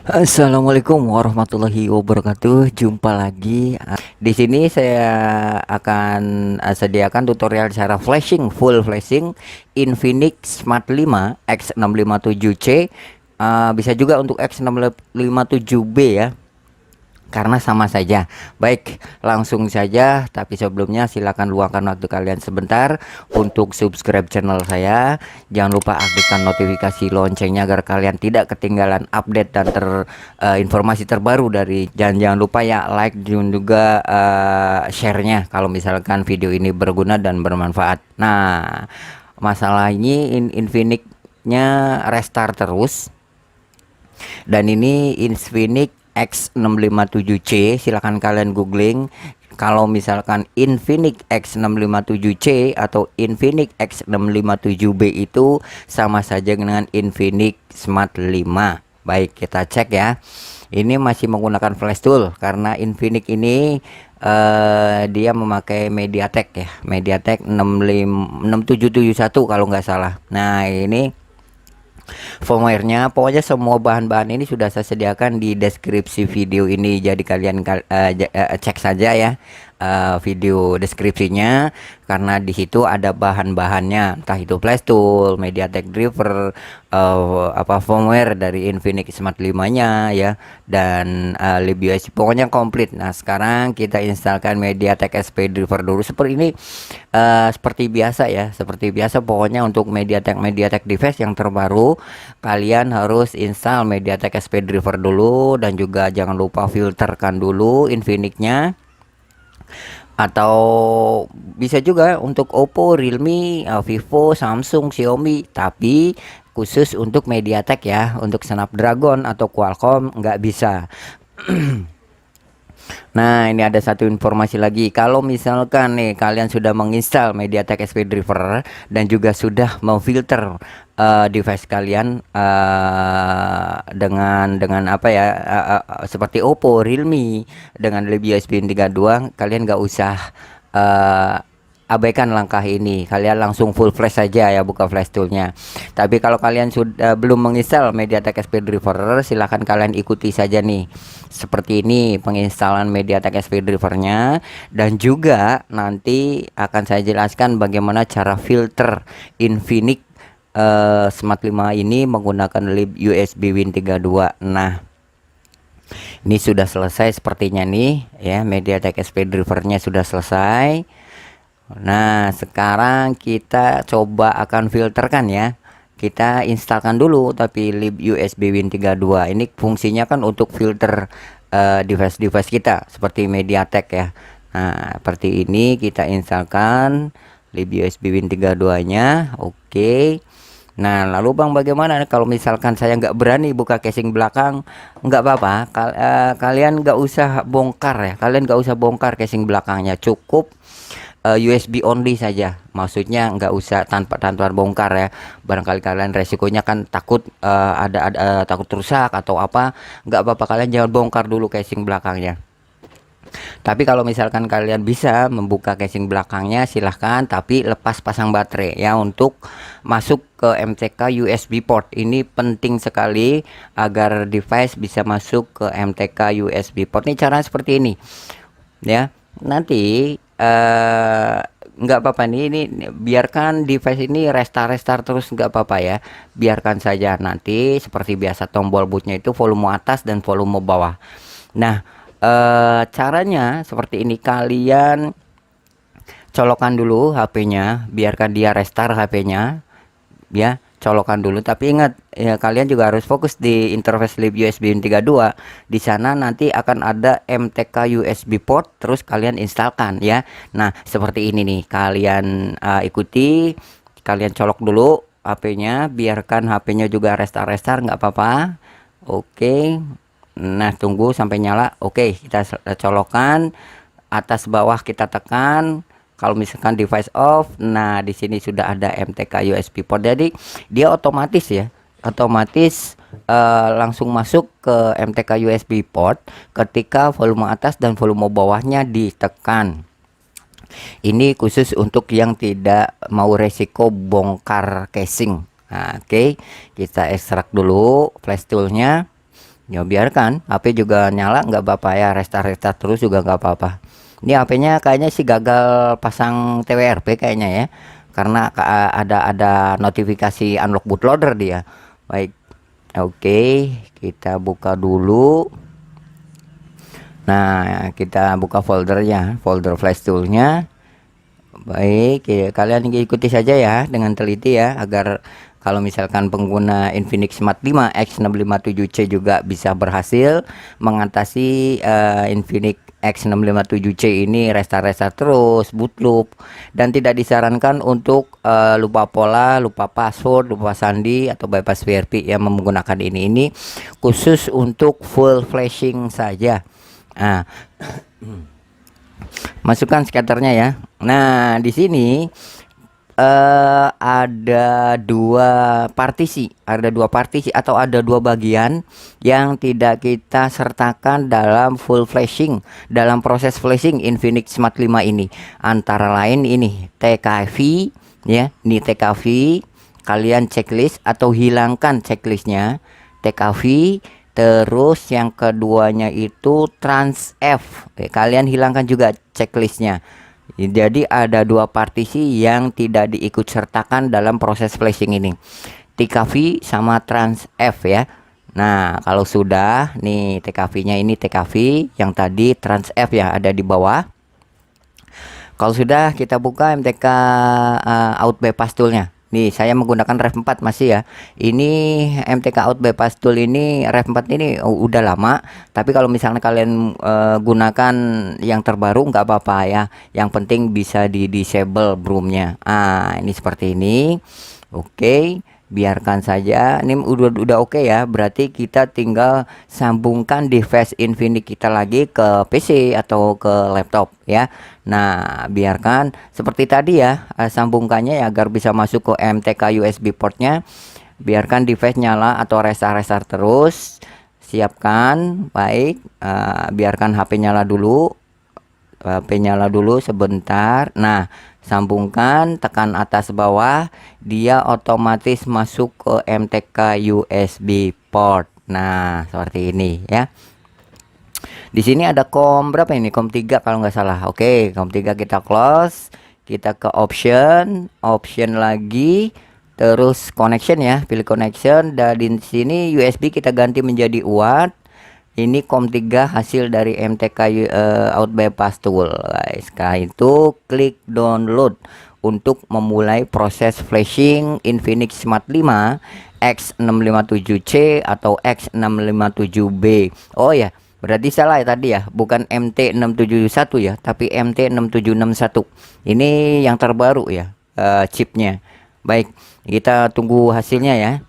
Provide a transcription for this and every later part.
Assalamualaikum warahmatullahi wabarakatuh. Jumpa lagi. Di sini saya akan sediakan tutorial cara flashing, full flashing Infinix Smart 5 X657C. Bisa juga untuk X657B ya, karena sama saja. Baik, langsung saja. Tapi sebelumnya silakan luangkan waktu kalian sebentar untuk subscribe channel saya. Jangan lupa aktifkan notifikasi loncengnya agar kalian tidak ketinggalan update dan informasi terbaru dari. Jangan lupa ya like dan juga share-nya kalau misalkan video ini berguna dan bermanfaat. Nah, masalah ini Infinix-nya restart terus. Dan ini Infinix X657C, silahkan kalian googling. Kalau misalkan Infinix X657C atau Infinix X657B itu sama saja dengan Infinix Smart 5. Baik, kita cek ya. Ini masih menggunakan flash tool karena Infinix ini dia memakai MediaTek ya, MediaTek 6771 kalau nggak salah. Nah, ini firmware-nya. Pokoknya semua bahan-bahan ini sudah saya sediakan di deskripsi video ini, jadi kalian cek saja ya video deskripsinya, karena di situ ada bahan-bahannya, entah itu flash tool, MediaTek driver, firmware dari Infinix Smart 5-nya ya, dan libUSB, pokoknya komplit. Nah, sekarang kita instalkan MediaTek SP driver dulu seperti ini. Seperti biasa ya, seperti biasa pokoknya untuk MediaTek device yang terbaru kalian harus install MediaTek SP driver dulu, dan juga jangan lupa filterkan dulu Infinix-nya. Atau bisa juga untuk Oppo, Realme, Vivo, Samsung, Xiaomi, tapi khusus untuk MediaTek ya. Untuk Snapdragon atau Qualcomm nggak bisa. Nah, ini ada satu informasi lagi. Kalau misalkan nih kalian sudah menginstal MediaTek SP Driver dan juga sudah memfilter device kalian dengan apa ya, seperti Oppo, Realme dengan USB 3.2, kalian nggak usah uh, abaikan langkah ini. Kalian langsung full flash saja ya, buka flash toolnya. Tapi kalau kalian sudah belum menginstal MediaTek SP Driver, silahkan kalian ikuti saja nih. Seperti ini penginstalan MediaTek SP Drivernya, dan juga nanti akan saya jelaskan bagaimana cara filter Infinix Smart 5 ini menggunakan libUSB Win 3.2. Nah, ini sudah selesai sepertinya nih ya, MediaTek SP Drivernya sudah selesai. Nah, sekarang kita coba akan filterkan ya. Kita instalkan dulu tapi libUSB Win 3.2. Ini fungsinya kan untuk filter device-device kita seperti MediaTek ya. Nah, seperti ini kita instalkan libUSB Win 3.2-nya. Oke. Nah, lalu Bang, bagaimana kalau misalkan saya nggak berani buka casing belakang? Nggak apa-apa. Kalian nggak usah bongkar ya. Kalian nggak usah bongkar casing belakangnya. Cukup USB only saja, maksudnya nggak usah tanpa bongkar ya. Barangkali kalian resikonya kan takut ada takut rusak atau apa, nggak apa-apa, kalian jangan bongkar dulu casing belakangnya. Tapi kalau misalkan kalian bisa membuka casing belakangnya, silahkan, tapi lepas pasang baterai ya, untuk masuk ke MTK USB port. Ini penting sekali agar device bisa masuk ke MTK USB port. Ini caranya seperti ini ya. Nanti nggak apa-apa nih, ini biarkan device ini restart terus, nggak apa-apa ya, biarkan saja. Nanti seperti biasa tombol bootnya itu volume atas dan volume bawah. Nah, caranya seperti ini. Kalian colokkan dulu HP-nya, biarkan dia restart HP-nya ya, colokan dulu. Tapi ingat ya, kalian juga harus fokus di interface libUSB 3.2. Di sana nanti akan ada MTK USB port, terus kalian instalkan ya. Nah, seperti ini nih, kalian ikuti. Kalian colok dulu HP-nya, biarkan HP-nya juga restart nggak apa-apa. Oke. Nah, tunggu sampai nyala. Oke, kita colokkan atas bawah, kita tekan. Kalau misalkan device off, nah di sini sudah ada MTK USB port, jadi dia otomatis ya, otomatis langsung masuk ke MTK USB port ketika volume atas dan volume bawahnya ditekan. Ini khusus untuk yang tidak mau resiko bongkar casing. Nah, oke, kita ekstrak dulu flash toolnya. Ya biarkan, HP juga nyala nggak apa-apa ya, restart-restart terus juga nggak apa-apa. Ini HP-nya kayaknya sih gagal pasang TWRP kayaknya ya, karena ada notifikasi unlock bootloader dia. Baik, oke, kita buka dulu. Nah, kita buka foldernya, folder flash toolnya. Baik, ya, kalian ikuti saja ya dengan teliti ya, agar kalau misalkan pengguna Infinix Smart 5 X657C juga bisa berhasil mengatasi Infinix X657C ini restart-restart terus, boot loop, dan tidak disarankan untuk lupa pola, lupa password, lupa sandi atau bypass VRP yang menggunakan ini. Ini khusus untuk full flashing saja. Nah, masukkan scatternya ya. Nah, di sini ada dua partisi atau ada dua bagian yang tidak kita sertakan dalam full flashing, dalam proses flashing Infinix Smart 5 ini. Antara lain ini TKV ya, ini TKV, kalian checklist atau hilangkan checklistnya TKV. Terus yang keduanya itu trans F. Kalian hilangkan juga checklistnya. Jadi ada dua partisi yang tidak diikut sertakan dalam proses flashing ini, TKV sama trans F ya. Nah, kalau sudah nih TKV-nya, ini TKV, yang tadi trans F yang ada di bawah. Kalau sudah, kita buka MTK out bypass toolnya. Nih, saya menggunakan Rev 4 masih ya. Ini MTK out bypass tool ini, Rev 4 ini udah lama. Tapi kalau misalnya kalian gunakan yang terbaru nggak apa-apa ya. Yang penting bisa di disable broomnya. Ini seperti ini. Oke, biarkan saja. Ini udah oke ya. Berarti kita tinggal sambungkan device Infinix kita lagi ke PC atau ke laptop ya. Nah, biarkan seperti tadi ya, sambungkannya ya agar bisa masuk ke MTK USB portnya. Biarkan device nyala atau restart terus. Siapkan, baik. Biarkan HP nyala dulu. HP nyala dulu sebentar. Nah, sambungkan, tekan atas bawah, dia otomatis masuk ke MTK USB port. Nah, seperti ini ya. Di sini ada COM berapa ini? COM 3 kalau nggak salah. Oke, COM 3 kita close. Kita ke option, option lagi, terus connection ya, pilih connection. Dan di sini USB kita ganti menjadi UART. Ini COM 3 hasil dari MTK out bypass tool, guys. Setelah itu klik download untuk memulai proses flashing Infinix Smart 5 X657C atau X657B. Oh ya, berarti salah ya tadi ya, bukan MT671 ya, tapi MT6761. Ini yang terbaru ya, chipnya. Baik, kita tunggu hasilnya ya.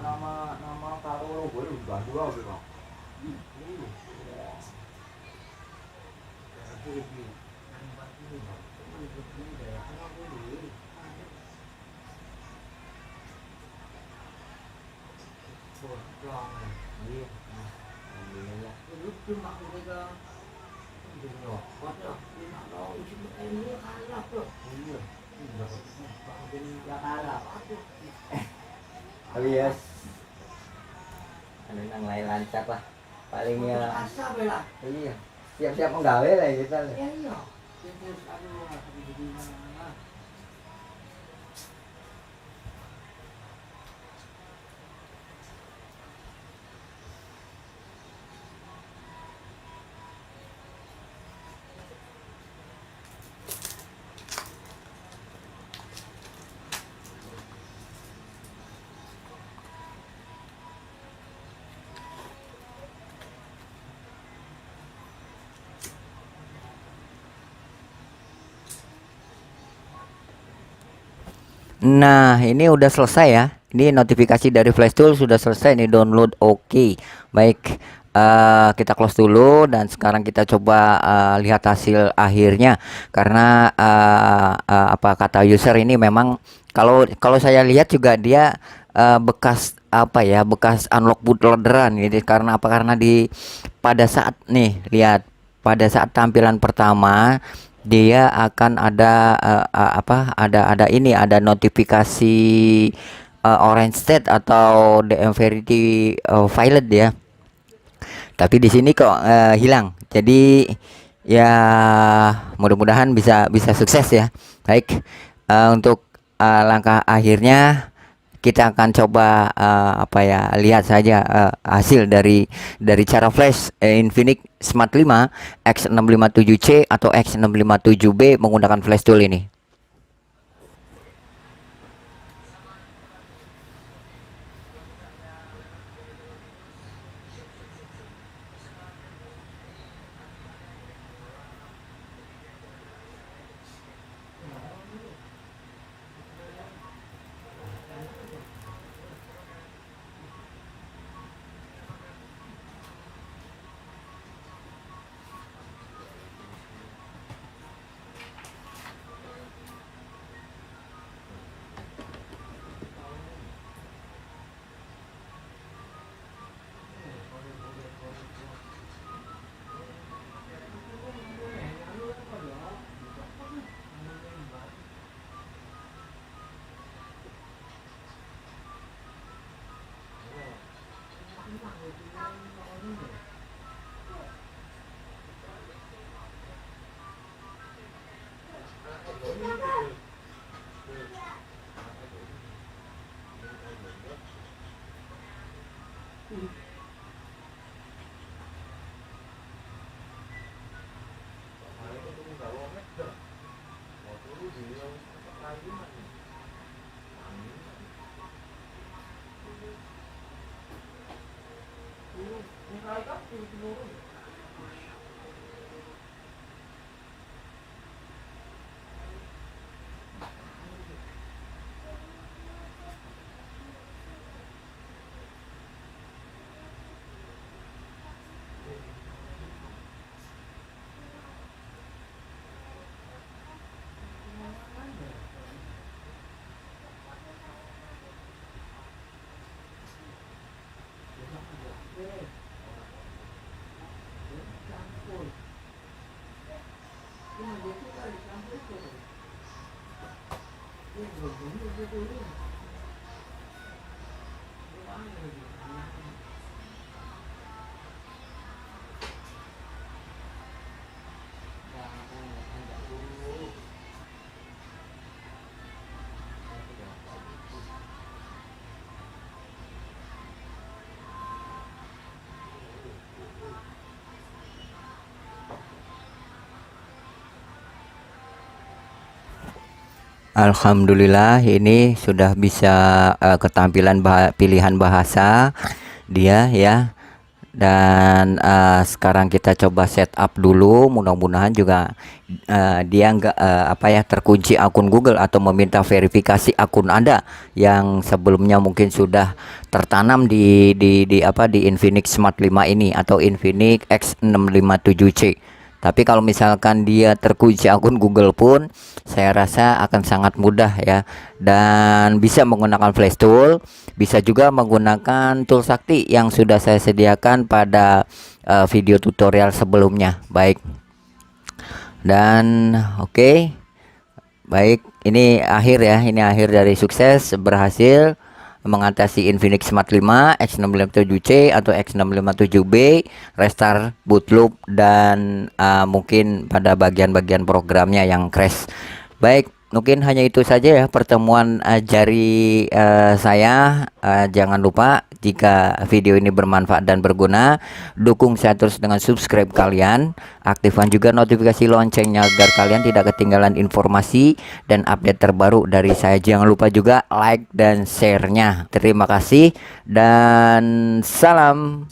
Nama karo logo udah dua bang. Yes. Ano nang lain lancar lah. Paling ya. Iya. Siap-siap menggawe lah kita. Iya. Nah, ini udah selesai ya. Ini notifikasi dari Flashtool sudah selesai nih download. Oke. Baik. Kita close dulu dan sekarang kita coba lihat hasil akhirnya karena apa kata user ini memang kalau kalau saya lihat juga dia bekas apa ya, bekas unlock bootloaderan gitu. Karena apa? Karena di pada saat nih lihat pada saat tampilan pertama dia akan ada apa ada ini ada notifikasi orange state atau DM Verity violet ya, tapi di sini kok hilang. Jadi ya mudah-mudahan bisa bisa sukses ya. Baik, untuk langkah akhirnya kita akan coba apa ya, lihat saja hasil dari cara flash Infinix Smart 5 X657C atau X657B menggunakan flash tool ini. Alhamdulillah ini sudah bisa ketampilan pilihan bahasa dia ya. Dan sekarang kita coba setup dulu, mudah-mudahan juga dia nggak apa ya terkunci akun Google atau meminta verifikasi akun Anda yang sebelumnya mungkin sudah tertanam di apa di Infinix Smart 5 ini atau Infinix X657C. Tapi kalau misalkan dia terkunci akun Google pun saya rasa akan sangat mudah ya, dan bisa menggunakan Flash Tool, bisa juga menggunakan tool sakti yang sudah saya sediakan pada video tutorial sebelumnya. Baik. Dan oke. Baik, ini akhir ya, ini akhir dari sukses berhasil mengatasi Infinix Smart 5 X657C atau X657B, restart bootloop dan mungkin pada bagian-bagian programnya yang crash. Baik, mungkin hanya itu saja ya pertemuan jari saya. Jangan lupa jika video ini bermanfaat dan berguna, dukung saya terus dengan subscribe kalian, aktifkan juga notifikasi loncengnya agar kalian tidak ketinggalan informasi dan update terbaru dari saya. Jangan lupa juga like dan share-nya. Terima kasih dan salam.